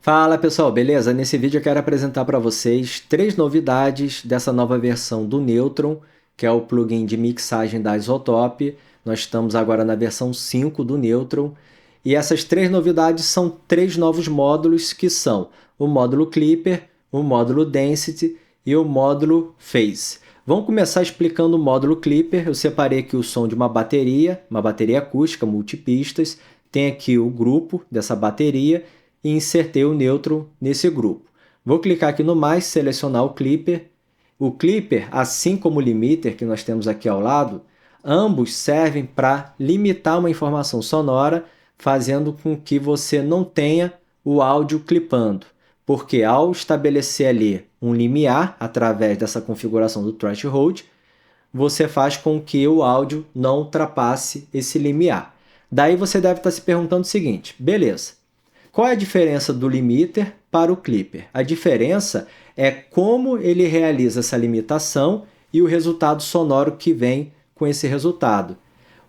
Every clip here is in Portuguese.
Fala pessoal, beleza? Nesse vídeo eu quero apresentar para vocês 3 novidades dessa nova versão do Neutron, que é o plugin de mixagem da Isotope. Nós estamos agora na versão 5 do Neutron. E essas 3 novidades são 3 novos módulos que são o módulo Clipper, o módulo Density e o módulo Phase. Vamos começar explicando o módulo Clipper. Eu separei aqui o som de uma bateria acústica, multipistas. Tem aqui o grupo dessa bateria e insertei o Neutron nesse grupo. Vou clicar aqui no mais, selecionar o Clipper. O Clipper, assim como o Limiter que nós temos aqui ao lado, ambos servem para limitar uma informação sonora, fazendo com que você não tenha o áudio clipando. Porque ao estabelecer ali um limiar, através dessa configuração do threshold, você faz com que o áudio não ultrapasse esse limiar. Daí você deve estar se perguntando o seguinte, beleza, qual é a diferença do limiter para o clipper? A diferença é como ele realiza essa limitação e o resultado sonoro que vem com esse resultado.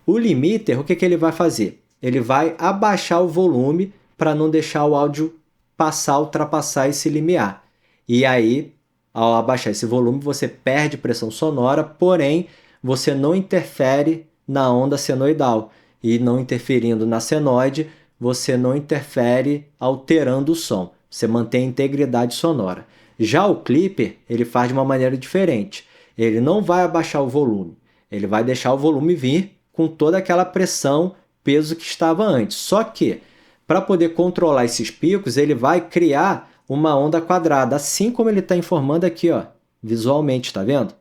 O limiter, o que ele vai fazer? Ele vai abaixar o volume para não deixar o áudio ultrapassar esse limiar. E aí, ao abaixar esse volume, você perde pressão sonora, porém, você não interfere na onda senoidal. E não interferindo na senoide, você não interfere alterando o som. Você mantém a integridade sonora. Já o clipper, ele faz de uma maneira diferente. Ele não vai abaixar o volume. Ele vai deixar o volume vir com toda aquela pressão, peso que estava antes. Só que, para poder controlar esses picos, ele vai criar uma onda quadrada, assim como ele está informando aqui, ó, visualmente, está vendo?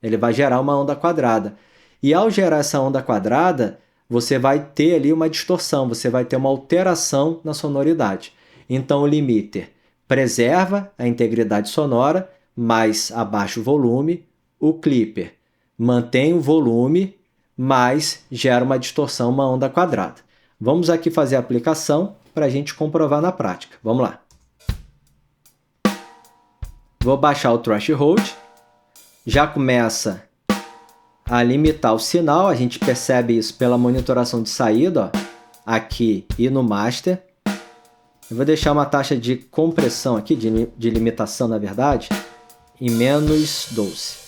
Ele vai gerar uma onda quadrada. E ao gerar essa onda quadrada, você vai ter ali uma distorção, você vai ter uma alteração na sonoridade. Então o limiter preserva a integridade sonora, mas abaixa o volume. O clipper mantém o volume, mas gera uma distorção, uma onda quadrada. Vamos aqui fazer a aplicação para a gente comprovar na prática. Vamos lá. Vou baixar o threshold. Já começa a limitar o sinal, a gente percebe isso pela monitoração de saída, ó, aqui e no master. Eu vou deixar uma taxa de compressão aqui, de limitação na verdade, em -12.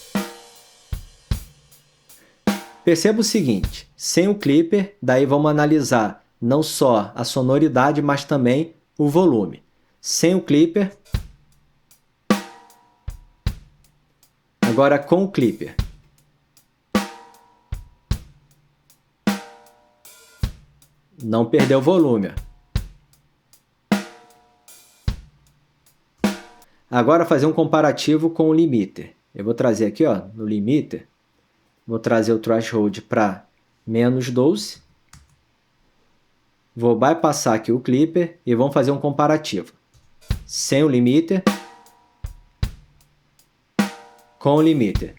Perceba o seguinte, sem o clipper, daí vamos analisar não só a sonoridade, mas também o volume. Sem o clipper, agora com o clipper. Não perdeu o volume. Agora fazer um comparativo com o limiter. Eu vou trazer aqui, ó, no limiter, vou trazer o threshold para -12. Vou bypassar aqui o clipper e vamos fazer um comparativo. Sem o limiter, com o limiter.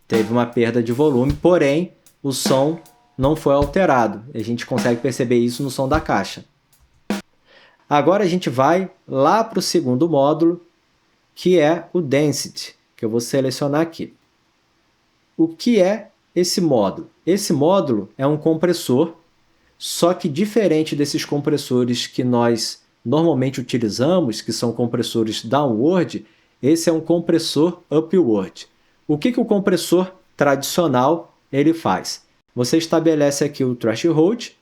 Teve uma perda de volume, porém, o som não foi alterado. A gente consegue perceber isso no som da caixa. Agora a gente vai lá para o segundo módulo, que é o Density, que eu vou selecionar aqui. O que é esse módulo? Esse módulo é um compressor, só que diferente desses compressores que nós normalmente utilizamos, que são compressores downward, esse é um compressor upward. O que o compressor tradicional ele faz? Você estabelece aqui o threshold,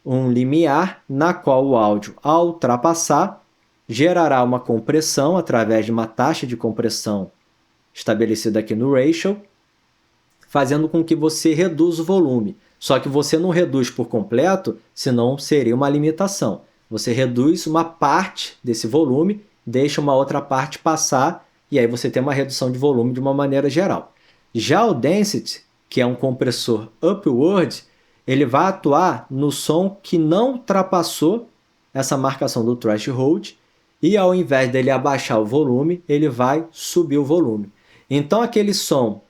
um limiar, na qual o áudio, ao ultrapassar, gerará uma compressão através de uma taxa de compressão estabelecida aqui no ratio, fazendo com que você reduza o volume. Só que você não reduz por completo, senão seria uma limitação. Você reduz uma parte desse volume, deixa uma outra parte passar, e aí você tem uma redução de volume de uma maneira geral. Já o Density, que é um compressor upward, ele vai atuar no som que não ultrapassou essa marcação do threshold e ao invés dele abaixar o volume, ele vai subir o volume. Então aquele som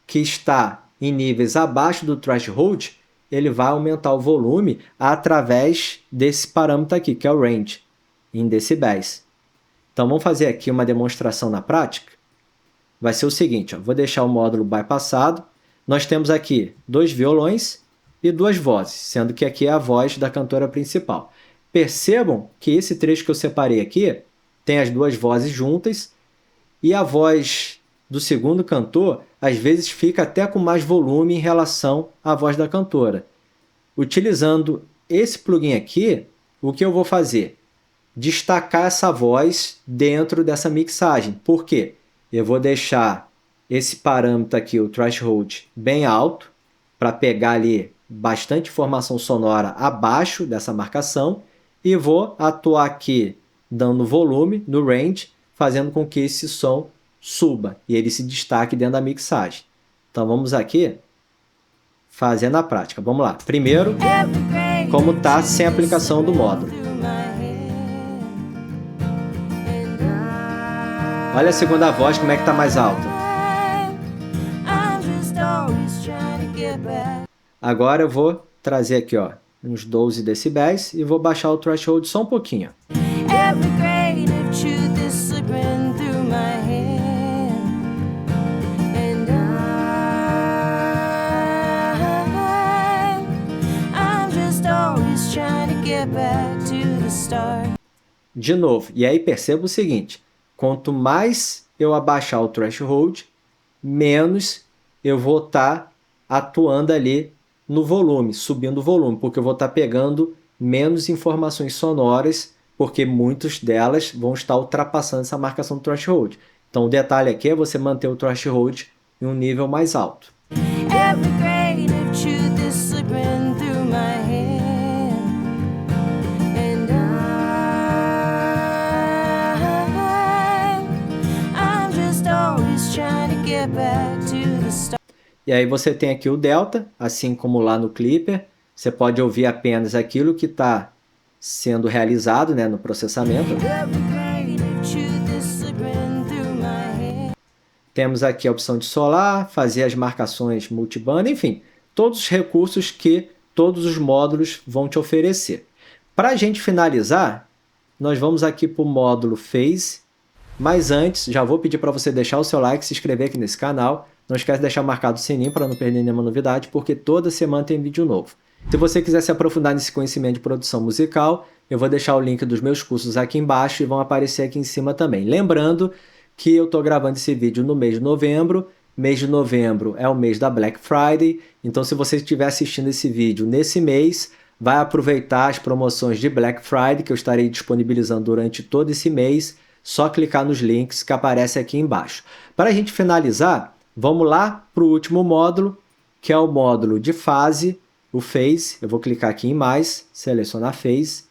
que está em níveis abaixo do threshold, ele vai aumentar o volume através desse parâmetro aqui, que é o range, em decibéis. Então vamos fazer aqui uma demonstração na prática. Vai ser o seguinte, ó, vou deixar o módulo bypassado. Nós temos aqui 2 violões e 2 vozes, sendo que aqui é a voz da cantora principal. Percebam que esse trecho que eu separei aqui tem as duas vozes juntas e a voz do segundo cantor às vezes fica até com mais volume em relação à voz da cantora. Utilizando esse plugin aqui, o que eu vou fazer? Destacar essa voz dentro dessa mixagem. Por quê? Eu vou deixar esse parâmetro aqui, o threshold, bem alto, para pegar ali bastante informação sonora abaixo dessa marcação, e vou atuar aqui dando volume no range, fazendo com que esse som suba e ele se destaque dentro da mixagem. Então vamos aqui fazer na prática. Vamos lá. Primeiro, como está sem aplicação do módulo. Olha a segunda voz, como é que está mais alta. Agora eu vou trazer aqui, ó, uns 12 decibéis e vou baixar o threshold só um pouquinho. De novo, e aí perceba o seguinte, quanto mais eu abaixar o threshold, menos eu vou estar atuando ali no volume, subindo o volume, porque eu vou estar pegando menos informações sonoras, porque muitas delas vão estar ultrapassando essa marcação do threshold. Então o detalhe aqui é você manter o threshold em um nível mais alto. E aí você tem aqui o delta, assim como lá no Clipper. Você pode ouvir apenas aquilo que está sendo realizado, né, no processamento. Temos aqui a opção de solar, fazer as marcações multibanda, enfim, todos os recursos que todos os módulos vão te oferecer. Para a gente finalizar, nós vamos aqui para o módulo Phase. Mas antes, já vou pedir para você deixar o seu like, se inscrever aqui nesse canal. Não esquece de deixar marcado o sininho para não perder nenhuma novidade, porque toda semana tem vídeo novo. Se você quiser se aprofundar nesse conhecimento de produção musical, eu vou deixar o link dos meus cursos aqui embaixo e vão aparecer aqui em cima também. Lembrando que eu estou gravando esse vídeo no mês de novembro. Mês de novembro é o mês da Black Friday, então se você estiver assistindo esse vídeo nesse mês, vai aproveitar as promoções de Black Friday que eu estarei disponibilizando durante todo esse mês. Só clicar nos links que aparecem aqui embaixo. Para a gente finalizar, vamos lá para o último módulo, que é o módulo de fase, o Phase. Eu vou clicar aqui em mais, selecionar Phase.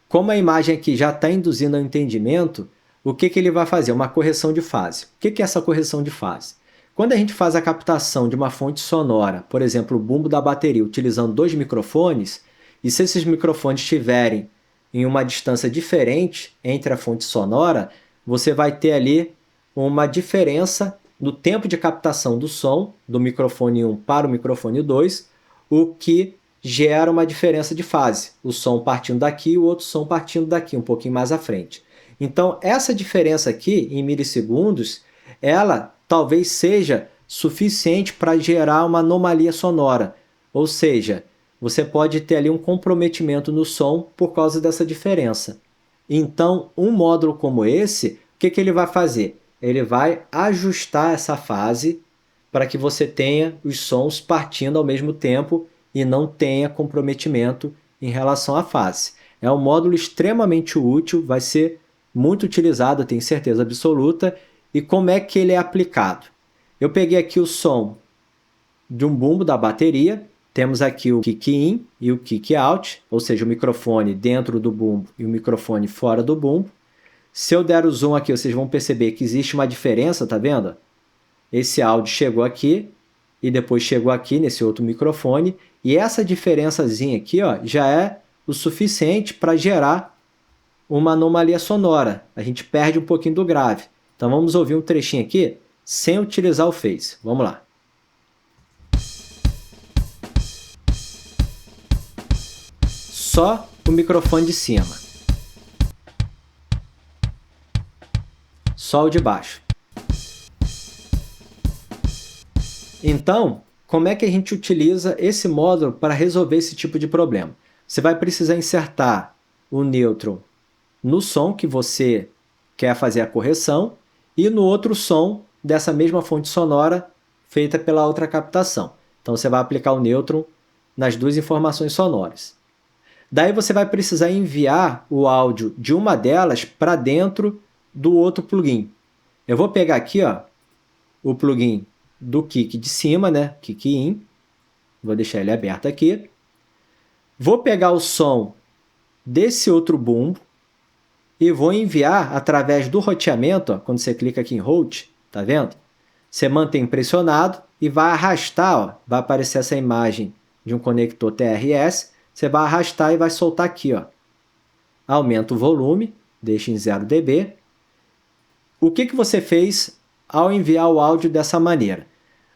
Como a imagem aqui já está induzindo ao entendimento, o que ele vai fazer? Uma correção de fase. O que é essa correção de fase? Quando a gente faz a captação de uma fonte sonora, por exemplo, o bumbo da bateria, utilizando dois microfones, e se esses microfones estiverem em uma distância diferente entre a fonte sonora, você vai ter ali uma diferença no tempo de captação do som do microfone 1 para o microfone 2, o que gera uma diferença de fase. O som partindo daqui e o outro som partindo daqui, um pouquinho mais à frente. Então, essa diferença aqui, em milissegundos, ela talvez seja suficiente para gerar uma anomalia sonora. Ou seja, você pode ter ali um comprometimento no som por causa dessa diferença. Então, um módulo como esse, o que ele vai fazer? Ele vai ajustar essa fase para que você tenha os sons partindo ao mesmo tempo e não tenha comprometimento em relação à fase. É um módulo extremamente útil, vai ser muito utilizado, tenho certeza absoluta. E como é que ele é aplicado? Eu peguei aqui o som de um bumbo da bateria. Temos aqui o kick in e o kick out, ou seja, o microfone dentro do bumbo e o microfone fora do bumbo. Se eu der o zoom aqui, vocês vão perceber que existe uma diferença, tá vendo? Esse áudio chegou aqui e depois chegou aqui nesse outro microfone. E essa diferençazinha aqui, ó, já é o suficiente para gerar uma anomalia sonora. A gente perde um pouquinho do grave. Então vamos ouvir um trechinho aqui sem utilizar o Phase. Vamos lá. Só o microfone de cima. Só o de baixo. Então, como é que a gente utiliza esse módulo para resolver esse tipo de problema? Você vai precisar insertar o nêutron no som que você quer fazer a correção e no outro som dessa mesma fonte sonora feita pela outra captação. Então, você vai aplicar o nêutron nas duas informações sonoras. Daí, você vai precisar enviar o áudio de uma delas para dentro do outro plugin. Eu vou pegar aqui, ó, o plugin do kick de cima, né? Kick in. Vou deixar ele aberto aqui. Vou pegar o som desse outro bumbo e vou enviar através do roteamento, ó, quando você clica aqui em Route, tá vendo? Você mantém pressionado e vai arrastar, ó, vai aparecer essa imagem de um conector TRS, você vai arrastar e vai soltar aqui, ó. Aumenta o volume, deixa em 0 dB. O que você fez ao enviar o áudio dessa maneira?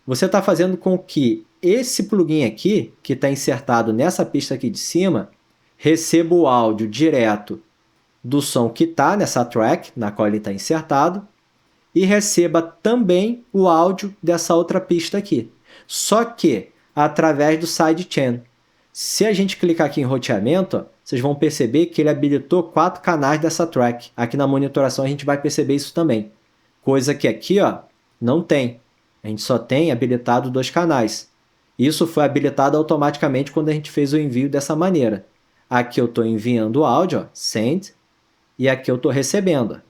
Você está fazendo com que esse plugin aqui, que está insertado nessa pista aqui de cima, receba o áudio direto do som que está nessa track, na qual ele está insertado, e receba também o áudio dessa outra pista aqui. Só que através do sidechain. Se a gente clicar aqui em roteamento, ó, vocês vão perceber que ele habilitou 4 canais dessa track. Aqui na monitoração a gente vai perceber isso também. Coisa que aqui, ó, não tem. A gente só tem habilitado 2 canais. Isso foi habilitado automaticamente quando a gente fez o envio dessa maneira. Aqui eu estou enviando o áudio, ó, send, e aqui eu estou recebendo.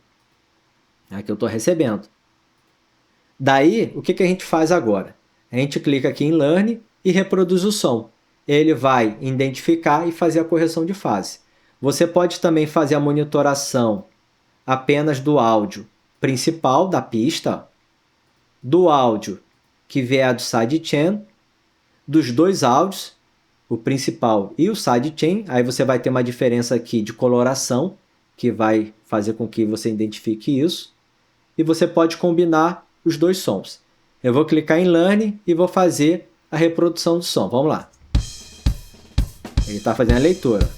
Aqui eu estou recebendo. Daí, o que a gente faz agora? A gente clica aqui em Learn e reproduz o som. Ele vai identificar e fazer a correção de fase. Você pode também fazer a monitoração apenas do áudio principal da pista, do áudio que vier do sidechain, dos dois áudios, o principal e o sidechain. Aí você vai ter uma diferença aqui de coloração, que vai fazer com que você identifique isso. E você pode combinar os dois sons. Eu vou clicar em Learn e vou fazer a reprodução do som. Vamos lá. Ele está fazendo a leitura.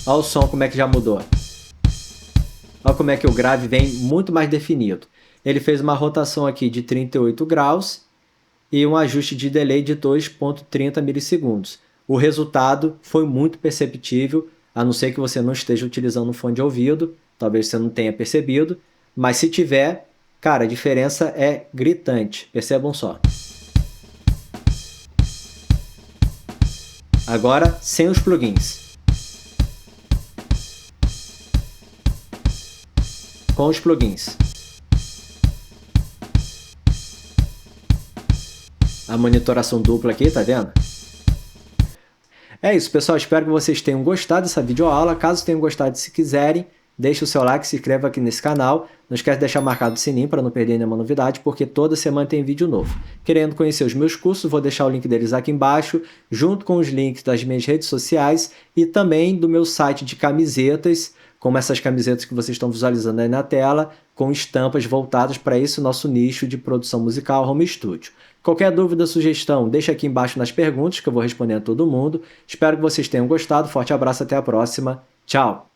Olha o som como é que já mudou. Olha como é que o grave vem muito mais definido. Ele fez uma rotação aqui de 38 graus e um ajuste de delay de 2,30 milissegundos. O resultado foi muito perceptível, a não ser que você não esteja utilizando um fone de ouvido, talvez você não tenha percebido, mas se tiver, cara, a diferença é gritante. Percebam só. Agora, sem os plugins. Com os plugins. A monitoração dupla aqui, tá vendo? É isso, pessoal. Espero que vocês tenham gostado dessa videoaula. Caso tenham gostado, se quiserem, deixe o seu like, se inscreva aqui nesse canal. Não esquece de deixar marcado o sininho para não perder nenhuma novidade, porque toda semana tem vídeo novo. Querendo conhecer os meus cursos, vou deixar o link deles aqui embaixo, junto com os links das minhas redes sociais e também do meu site de camisetas, como essas camisetas que vocês estão visualizando aí na tela, com estampas voltadas para esse nosso nicho de produção musical home studio. Qualquer dúvida, sugestão, deixa aqui embaixo nas perguntas que eu vou responder a todo mundo. Espero que vocês tenham gostado. Forte abraço, até a próxima. Tchau!